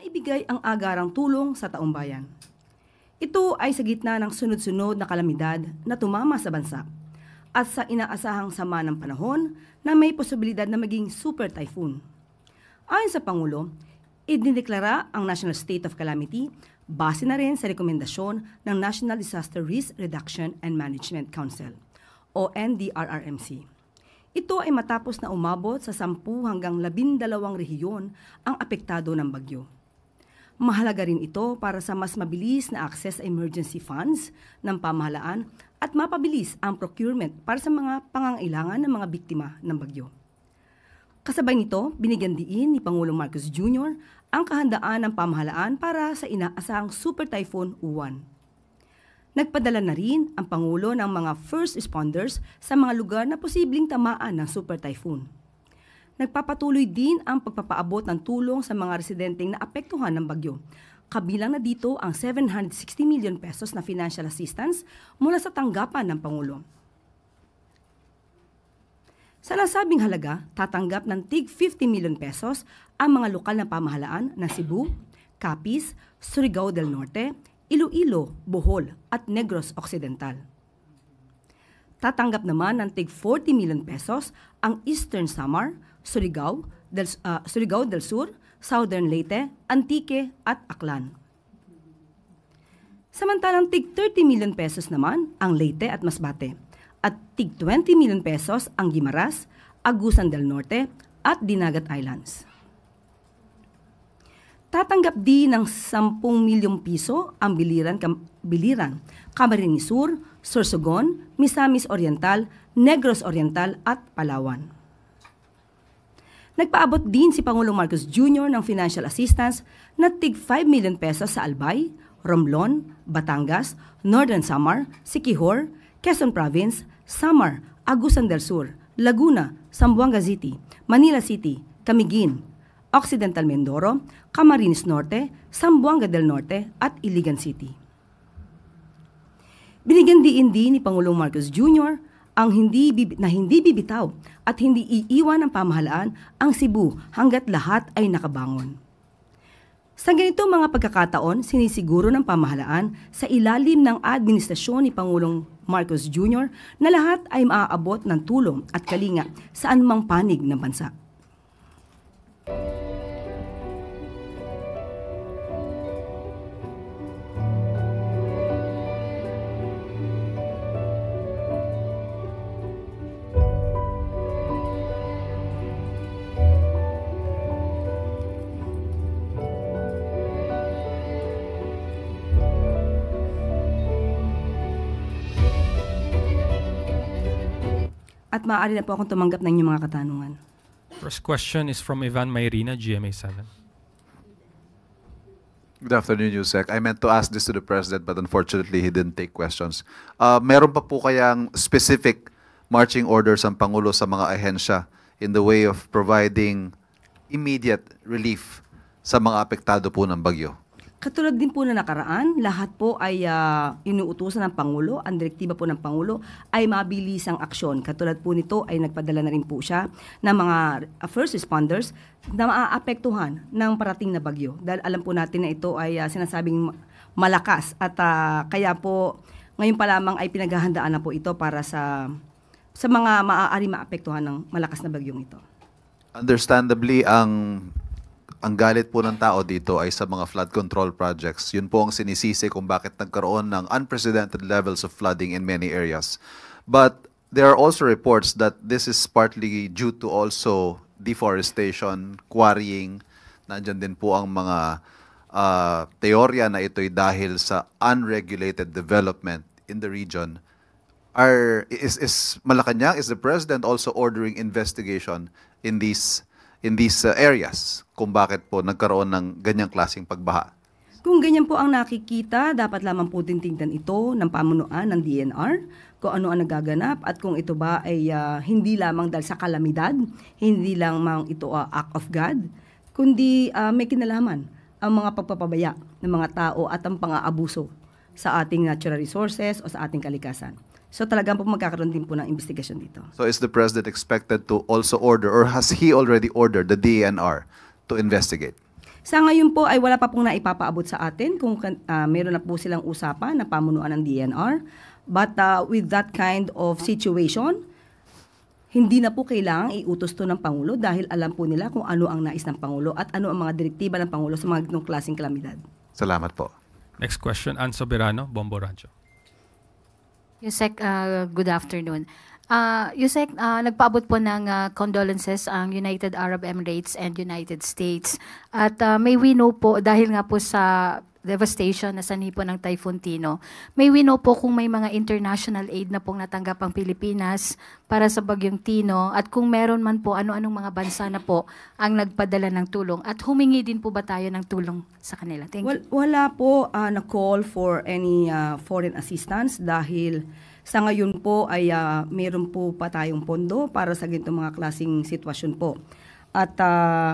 maibigay ang agarang tulong sa taong bayan. Ito ay sa gitna ng sunod-sunod na kalamidad na tumama sa bansa at sa inaasahang sama ng panahon na may posibilidad na maging super typhoon. Ayon sa Pangulo, idineklara ang National State of Calamity base na rin sa rekomendasyon ng National Disaster Risk Reduction and Management Council o NDRRMC. Ito ay matapos na umabot sa 10 hanggang 12 rehiyon ang apektado ng bagyo. Mahalaga rin ito para sa mas mabilis na access sa emergency funds ng pamahalaan at mapabilis ang procurement para sa mga pangangailangan ng mga biktima ng bagyo. Kasabay nito, binigyan diin ni Pangulong Marcos Jr. ang kahandaan ng pamahalaan para sa inaasahang Super Typhoon Uwan. Nagpadala na rin ang Pangulo ng mga first responders sa mga lugar na posibleng tamaan ng Super Typhoon. Nagpapatuloy din ang pagpapaabot ng tulong sa mga residenteng naapektuhan ng bagyo. Kabilang na dito ang 760 million pesos na financial assistance mula sa tanggapan ng Pangulo. Sa nasabing halaga, tatanggap ng tig 50 million pesos ang mga lokal na pamahalaan ng Cebu, Capiz, Surigao del Norte, Iloilo, Bohol at Negros Occidental. Tatanggap naman ng tig 40 million pesos ang Eastern Samar, Surigao del Sur, Southern Leyte, Antique at Aklan. Samantalang tig 30 million pesos naman ang Leyte at Masbate at tig 20 million pesos ang Guimaras, Agusan del Norte at Dinagat Islands. Tatanggap din ng 10 milyong piso ang Biliran, Camarines Sur, Sorsogon, Misamis Oriental, Negros Oriental at Palawan. Nagpaabot din si Pangulong Marcos Jr. ng financial assistance na tig 5 million pesos sa Albay, Romblon, Batangas, Northern Samar, Siquijor, Quezon Province, Samar, Agusan del Sur, Laguna, Zamboanga City, Manila City, Camiguin, Occidental Mindoro, Camarines Norte, Zamboanga del Norte at Iligan City. Binigyan din ni Pangulong Marcos Jr. ang hindi bibitaw at hindi iiwan ng pamahalaan ang Cebu hanggat lahat ay nakabangon. Sa ganito mga pagkakataon, sinisiguro ng pamahalaan sa ilalim ng administrasyon ni Pangulong Marcos Jr. na lahat ay maaabot ng tulong at kalinga sa anumang panig ng bansa. At maaari na po akong tumanggap ng inyong mga katanungan. First question is from Ivan Mayrina, GMA7. Good afternoon, Yusek. I meant to ask this to the President but unfortunately he didn't take questions. Meron pa po kayang specific marching orders ang Pangulo sa mga ahensya in the way of providing immediate relief sa mga apektado po ng bagyo? Katulad din po na nakaraan, lahat po ay inuutusan ng Pangulo, ang direktiba po ng Pangulo ay mabilisang aksyon. Katulad po nito ay nagpadala na rin po siya ng mga first responders na maaapektuhan ng parating na bagyo. Dahil alam po natin na ito ay sinasabing malakas at kaya po ngayon pa lamang ay pinaghahandaan na po ito para sa mga maaari maapektuhan ng malakas na bagyong ito. Understandably, ang galit po ng tao dito ay sa mga flood control projects. Yun po ang sinisisi kung bakit nagkaroon ng unprecedented levels of flooding in many areas. But there are also reports that this is partly due to also deforestation, quarrying. Nandyan din po ang mga teorya na ito'y dahil sa unregulated development in the region. Is Malacanang, is the President also ordering investigation in these areas kung bakit po nagkaroon ng ganyang klaseng pagbaha? Kung ganyan po ang nakikita, dapat lamang po tingnan ito ng pamunuan ng DNR, kung ano ang nagaganap at kung ito ba ay hindi lamang dahil sa kalamidad, hindi lamang ito act of God, kundi may kinalaman ang mga pagpapabaya ng mga tao at ang pang-aabuso sa ating natural resources o sa ating kalikasan. So talagang po magkakaroon din po ng investigasyon dito. So is the President expected to also order or has he already ordered the DNR to investigate? Sa ngayon po ay wala pa pong naipapaabot sa atin kung meron na po silang usapan na pamunuan ng DNR. But with that kind of situation, hindi na po kailangang iutos to ng Pangulo dahil alam po nila kung ano ang nais ng Pangulo at ano ang mga direktiba ng Pangulo sa mga ganitong klaseng kalamidad. Salamat po. Next question, Ann Soberano, Bombo Radyo. Yusek, good afternoon. Yusek, nagpaabot po ng condolences ang United Arab Emirates and United States. At may we know po, dahil nga po sa devastation na sanhi po ng Typhoon Tino, may we know po kung may mga international aid na pong natanggap ang Pilipinas para sa bagyong Tino at kung meron man po ano-anong mga bansa na po ang nagpadala ng tulong at humingi din po ba tayo ng tulong sa kanila? Thank you. Wala po na call for any foreign assistance dahil sa ngayon po ay meron po pa tayong pondo para sa ganitong mga klaseng sitwasyon po. At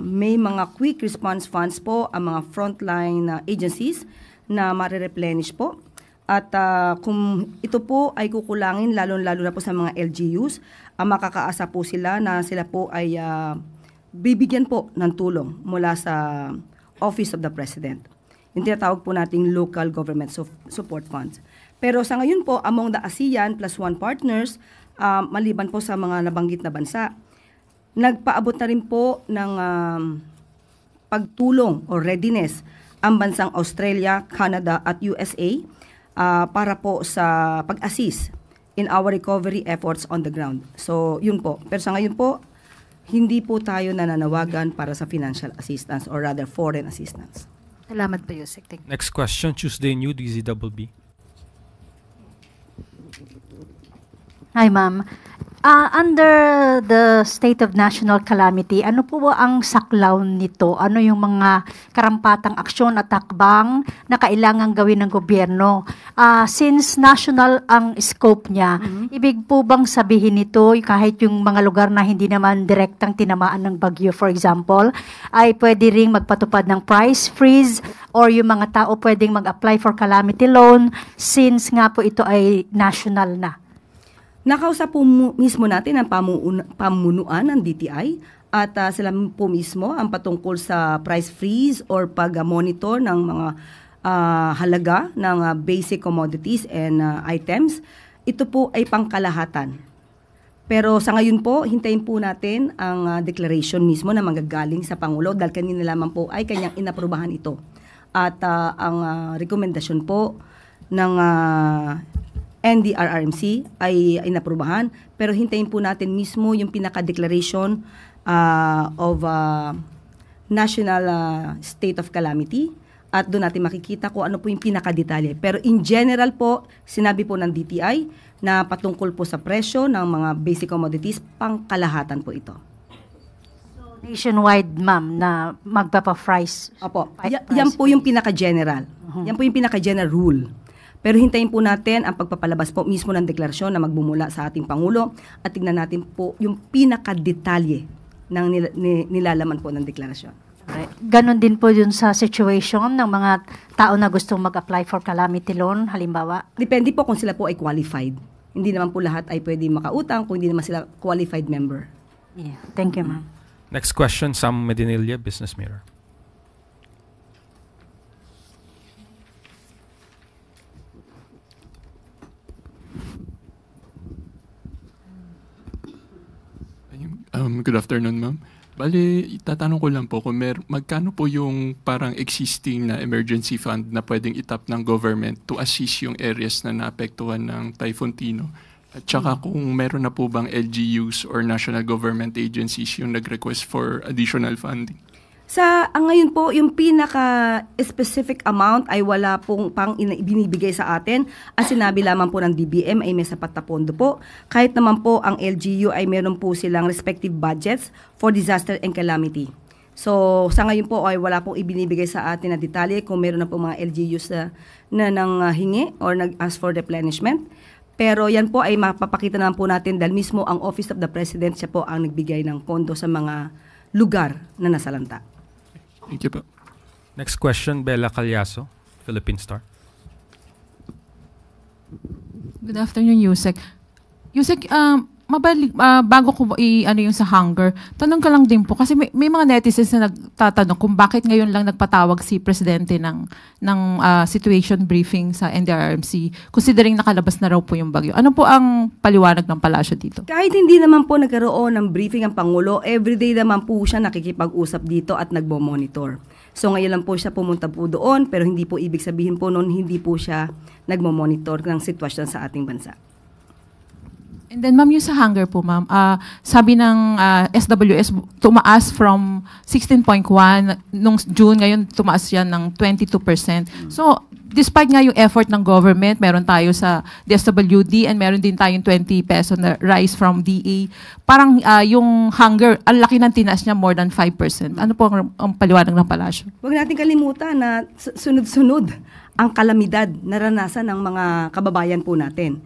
may mga quick response funds po ang mga frontline agencies na marireplenish po. At kung ito po ay kukulangin, lalo-lalo na po sa mga LGUs, makakaasa po sila na sila po ay bibigyan po ng tulong mula sa Office of the President. Yung tinatawag po nating local government support funds. Pero sa ngayon po, among the ASEAN plus 1 partners, maliban po sa mga nabanggit na bansa, nagpaabot na rin po ng pagtulong o readiness ang bansang Australia, Canada at USA para po sa pag-assist in our recovery efforts on the ground. So, yun po. Pero sa ngayon po, hindi po tayo nananawagan para sa financial assistance or rather foreign assistance. Salamat po, Yusek. Thank you. Next question, Tuesday New, DZBB. Hi, ma'am. Under the state of national calamity, ano po ang saklaw nito? Ano yung mga karampatang aksyon at takbang na kailangan gawin ng gobyerno? Since national ang scope niya, ibig po bang sabihin nito kahit yung mga lugar na hindi naman direktang tinamaan ng bagyo, for example, ay pwede ring magpatupad ng price freeze or yung mga tao pwedeng mag-apply for calamity loan since nga po ito ay national na? Nakausap po mismo natin ang pamunuan ng DTI at sila po mismo ang patungkol sa price freeze or pag-monitor ng mga halaga ng basic commodities and items. Ito po ay pangkalahatan. Pero sa ngayon po, hintayin po natin ang declaration mismo na manggagaling sa Pangulo dahil kanina lamang po ay kanyang inaprubahan ito. At ang rekomendasyon po ng NDRRMC ay inaprubahan, pero hintayin po natin mismo yung pinaka-declaration of national state of calamity at doon natin makikita kung ano po yung pinaka-detalye. Pero in general po, sinabi po ng DTI na patungkol po sa presyo ng mga basic commodities, pangkalahatan po ito. Nationwide, ma'am, na magpapa-price. Opo, yan po yung pinaka-general. Yan po yung pinaka-general rule. Pero hintayin po natin ang pagpapalabas po mismo ng deklarasyon na magbumula sa ating Pangulo at tignan natin po yung pinaka-detalye ng nilalaman po ng deklarasyon. Okay. Ganon din po yun sa situation ng mga tao na gustong mag-apply for calamity loan, halimbawa? Depende po kung sila po ay qualified. Hindi naman po lahat ay pwede makautang kung hindi naman sila qualified member. Yeah. Thank you, ma'am. Next question, Sam Medinilla, Business Mirror. Good afternoon, ma'am. Bali, tatanong ko lang po kung magkano po yung parang existing na emergency fund na pwedeng itap ng government to assist yung areas na naapektuhan ng Typhoon Tino? At saka kung meron na po bang LGUs or national government agencies yung nag-request for additional funding? Ngayon po, yung pinaka-specific amount ay wala pong binibigay sa atin. Ang sinabi lamang po ng DBM ay may sapat na pondo po. Kahit naman po ang LGU ay meron po silang respective budgets for disaster and calamity. So, sa ngayon po ay wala pong ibinibigay sa atin na detalye kung meron na po mga LGUs na nanghingi or nag-ask for replenishment. Pero yan po ay mapapakita naman po natin dahil mismo ang Office of the President siya po ang nagbigay ng pondo sa mga lugar na nasalanta. Thank you po. Next question, Bella Calyaso, Philippine Star. Good afternoon, Yusek. Yusek, bago ko ano yung sa hunger, tanong ka lang din po, kasi may mga netizens na nagtatanong kung bakit ngayon lang nagpatawag si Presidente ng situation briefing sa NDRRMC, considering nakalabas na raw po yung bagyo. Ano po ang paliwanag ng palasyo dito? Kahit hindi naman po nagkaroon ng briefing ang Pangulo, everyday naman po siya nakikipag-usap dito at nagmo-monitor. So ngayon lang po siya pumunta po doon, pero hindi po ibig sabihin po noon hindi po siya nagmo-monitor ng sitwasyon sa ating bansa. And then ma'am, yung sa hunger po ma'am, sabi ng SWS, tumaas from 16.1 nung June, ngayon tumaas yan ng 22%. So despite nga yung effort ng government, meron tayo sa DSWD and meron din tayong 20 peso na rise from DA, parang yung hunger, ang laki ng tinaas niya, more than 5%. Ano po ang paliwanag ng palasyo? Huwag natin kalimutan na sunod-sunod ang kalamidad na naranasan ng mga kababayan po natin.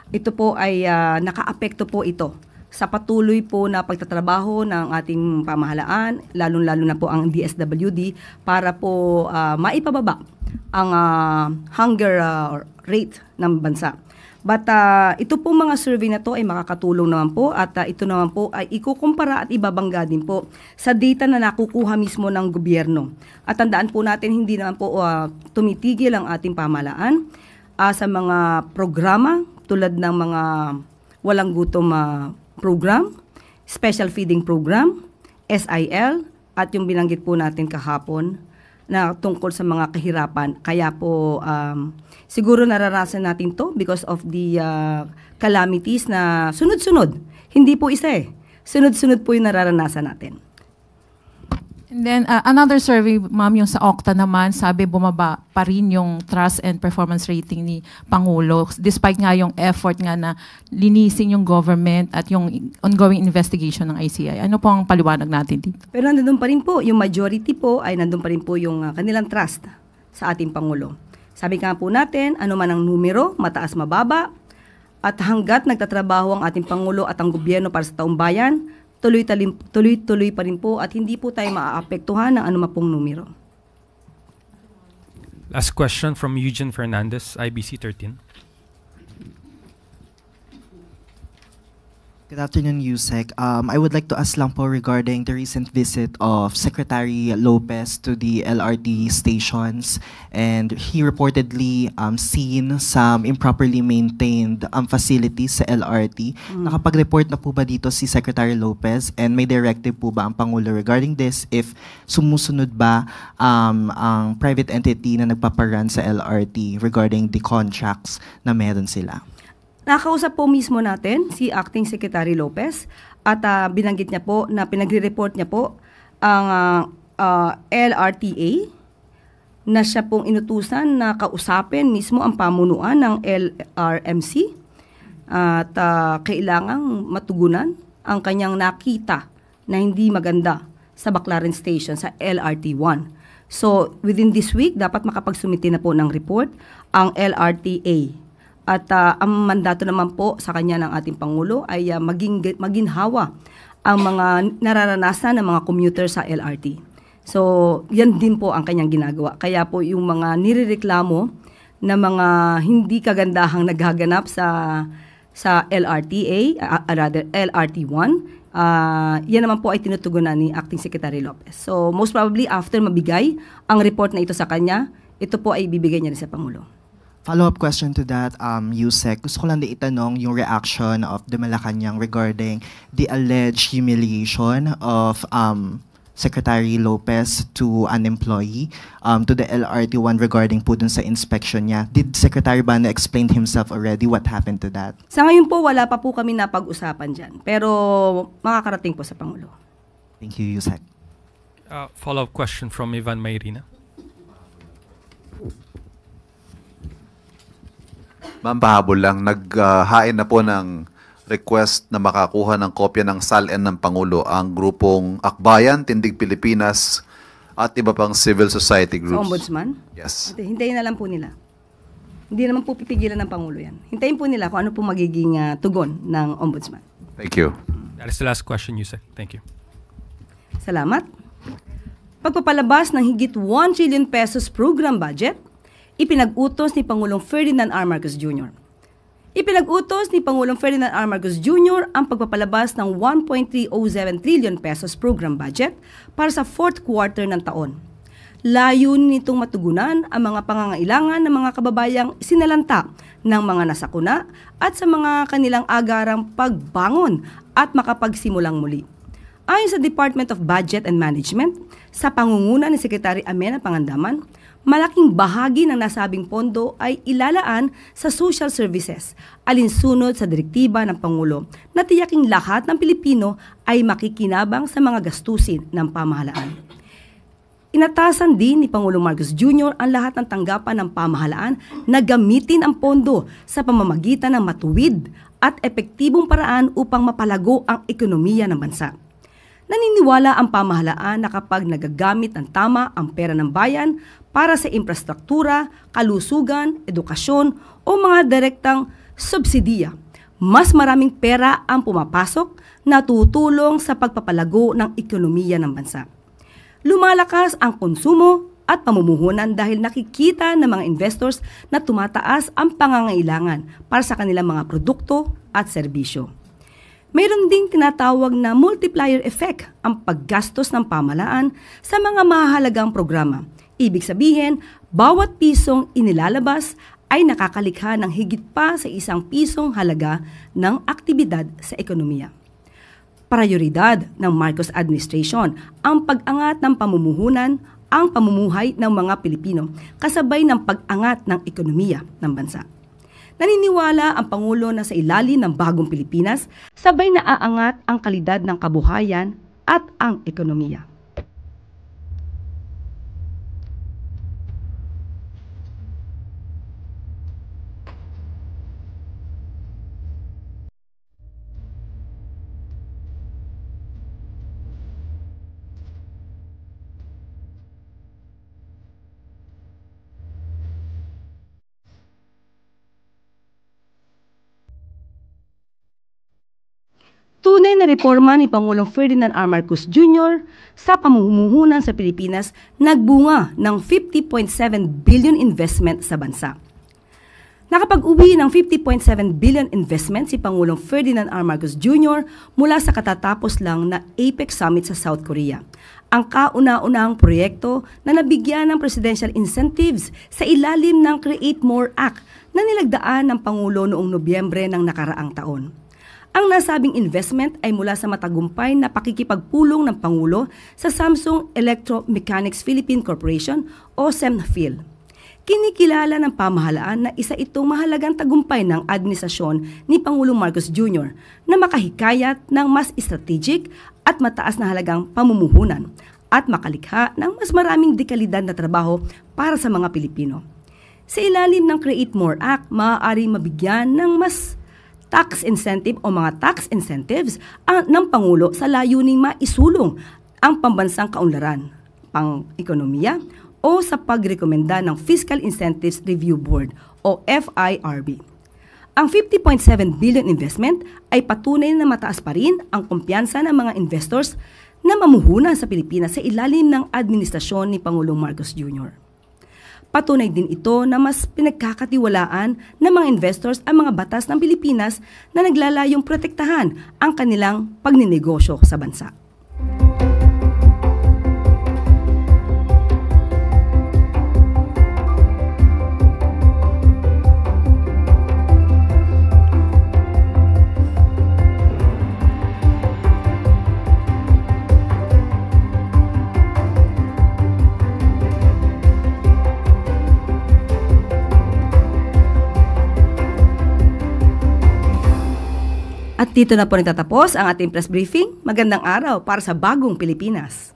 Ito po ay nakaapekto po ito sa patuloy po na pagtatrabaho ng ating pamahalaan, lalong-lalo na po ang DSWD, para po maipababa ang hunger rate ng bansa. But ito po mga survey na to ay makakatulong naman po, at ito naman po ay ikukumpara at ibabangga din po sa data na nakukuha mismo ng gobyerno. At tandaan po natin, hindi naman po tumitigil ang ating pamahalaan sa mga programa tulad ng mga walang gutom program, special feeding program, SIL, at yung binanggit po natin kahapon na tungkol sa mga kahirapan. Kaya po siguro naranasan natin to because of the calamities na sunod-sunod. Hindi po isa sunod-sunod po yung nararanasan natin. And then another survey, ma'am, yung sa Okta naman, sabi bumaba pa rin yung trust and performance rating ni Pangulo despite nga yung effort nga na linisin yung government at yung ongoing investigation ng ICI. Ano po ang paliwanag natin dito? Pero nandun pa rin po, yung majority po ay nandun pa rin po yung kanilang trust sa ating Pangulo. Sabi nga po natin, ano man ang numero, mataas mababa, at hanggat nagtatrabaho ang ating Pangulo at ang gobyerno para sa taong bayan, tuloy-tuloy pa rin po at hindi po tayo maaapektuhan ng anumang pong numero. Last question from Eugene Fernandez, IBC 13. Good afternoon, Yusek. I would like to ask lang po regarding the recent visit of Secretary Lopez to the LRT stations, and he reportedly seen some improperly maintained facilities sa LRT. Nakapag-report na po ba dito si Secretary Lopez, and may directive po ba ang Pangulo regarding this, if sumusunod ba ang private entity na nagpaparan sa LRT regarding the contracts na meron sila? Nakausap po mismo natin si Acting Secretary Lopez at binanggit niya po na pinagre-report niya po ang LRTA na siya pong inutusan na kausapin mismo ang pamunuan ng LRMC at kailangang matugunan ang kanyang nakita na hindi maganda sa Baclaran Station sa LRT1. So within this week, dapat makapagsumite na po ng report ang LRTA. At ang mandato naman po sa kanya ng ating Pangulo ay maginhawa ang mga nararanasan ng mga commuter sa LRT. So, yan din po ang kanyang ginagawa. Kaya po yung mga nirereklamo na mga hindi kagandahang naghaganap sa LRTA, rather LRT1, yan naman po ay tinutugunan ni Acting Secretary Lopez. So, most probably after mabigay ang report na ito sa kanya, ito po ay ibibigay niya rin sa Pangulo. Follow-up question to that, Yusek. Gusto ko lang din itanong yung reaction of the Malacanang regarding the alleged humiliation of Secretary Lopez to an employee, to the LRT1 regarding po dun sa inspection niya. Did Secretary Bano explain himself already what happened to that? Sa ngayon po, wala pa po kami napag-usapan dyan. Pero makakarating po sa Pangulo. Thank you, Yusek. Follow-up question from Ivan Mayrina. Ma'am, pahabol lang, naghain na po ng request na makakuha ng kopya ng SALN ng Pangulo ang grupong Akbayan, Tindig Pilipinas, at iba pang civil society groups. Sa Ombudsman? Yes. Hintayin na lang po nila. Hindi naman po pipigilan ng Pangulo yan. Hintayin po nila kung ano po magiging tugon ng Ombudsman. Thank you. That is the last question, Yusek. Thank you. Salamat. Pagpapalabas ng higit 1 trillion pesos program budget, ipinag-utos ni Pangulong Ferdinand R. Marcos Jr. Ipinag-utos ni Pangulong Ferdinand R. Marcos Jr. ang pagpapalabas ng 1.307 trillion pesos program budget para sa fourth quarter ng taon. Layunin nitong matugunan ang mga pangangailangan ng mga kababayang sinalanta ng mga nasakuna at sa mga kanilang agarang pagbangon at makapagsimulang muli. Ayon sa Department of Budget and Management, sa pangunguna ni Secretary Amenah Pangandaman, malaking bahagi ng nasabing pondo ay ilalaan sa social services, alinsunod sa direktiba ng Pangulo na tiyaking lahat ng Pilipino ay makikinabang sa mga gastusin ng pamahalaan. Inatasan din ni Pangulong Marcos Jr. ang lahat ng tanggapan ng pamahalaan na gamitin ang pondo sa pamamagitan ng matuwid at epektibong paraan upang mapalago ang ekonomiya ng bansa. Naniniwala ang pamahalaan na kapag nagagamit ng tama ang pera ng bayan para sa infrastruktura, kalusugan, edukasyon o mga direktang subsidiya, mas maraming pera ang pumapasok na tutulong sa pagpapalago ng ekonomiya ng bansa. Lumalakas ang konsumo at pamumuhunan dahil nakikita ng mga investors na tumataas ang pangangailangan para sa kanilang mga produkto at serbisyo. Mayroon ding tinatawag na multiplier effect ang paggastos ng pamahalaan sa mga mahalagang programa. Ibig sabihin, bawat pisong inilalabas ay nakakalikha ng higit pa sa 1 pisong halaga ng aktibidad sa ekonomiya. Prioridad ng Marcos administration ang pag-angat ng pamumuhunan, ang pamumuhay ng mga Pilipino kasabay ng pag-angat ng ekonomiya ng bansa. Naniniwala ang Pangulo na sa ilalim ng bagong Pilipinas, sabay na aangat ang kalidad ng kabuhayan at ang ekonomiya. Tunay na reforma ni Pangulong Ferdinand R. Marcos Jr. sa pamumuhunan sa Pilipinas nagbunga ng 50.7 billion investment sa bansa. Nakapag-uwi ng 50.7 billion investment si Pangulong Ferdinand R. Marcos Jr. mula sa katatapos lang na APEC Summit sa South Korea. Ang kauna-unahang proyekto na nabigyan ng presidential incentives sa ilalim ng Create More Act na nilagdaan ng Pangulo noong Nobyembre ng nakaraang taon. Ang nasabing investment ay mula sa matagumpay na pakikipagpulong ng Pangulo sa Samsung Electro-Mechanics Philippine Corporation o SEMPHIL. Kinikilala ng pamahalaan na isa itong mahalagang tagumpay ng administrasyon ni Pangulong Marcos Jr. na makahikayat ng mas strategic at mataas na halagang pamumuhunan at makalikha ng mas maraming dekalidad na trabaho para sa mga Pilipino. Sa ilalim ng Create More Act, maaaring mabigyan ng mas tax incentive o mga tax incentives ng Pangulo sa layuning maisulong ang pambansang kaunlaran, pang-ekonomiya o sa pagrekomenda ng Fiscal Incentives Review Board o FIRB. Ang 50.7 billion investment ay patunay na mataas pa rin ang kumpiyansa ng mga investors na mamuhunan sa Pilipinas sa ilalim ng administrasyon ni Pangulong Marcos Jr. Patunay din ito na mas pinagkakatiwalaan ng mga investors ang mga batas ng Pilipinas na naglalayong protektahan ang kanilang pagninegosyo sa bansa. At dito na po natatapos ang ating press briefing. Magandang araw para sa bagong Pilipinas.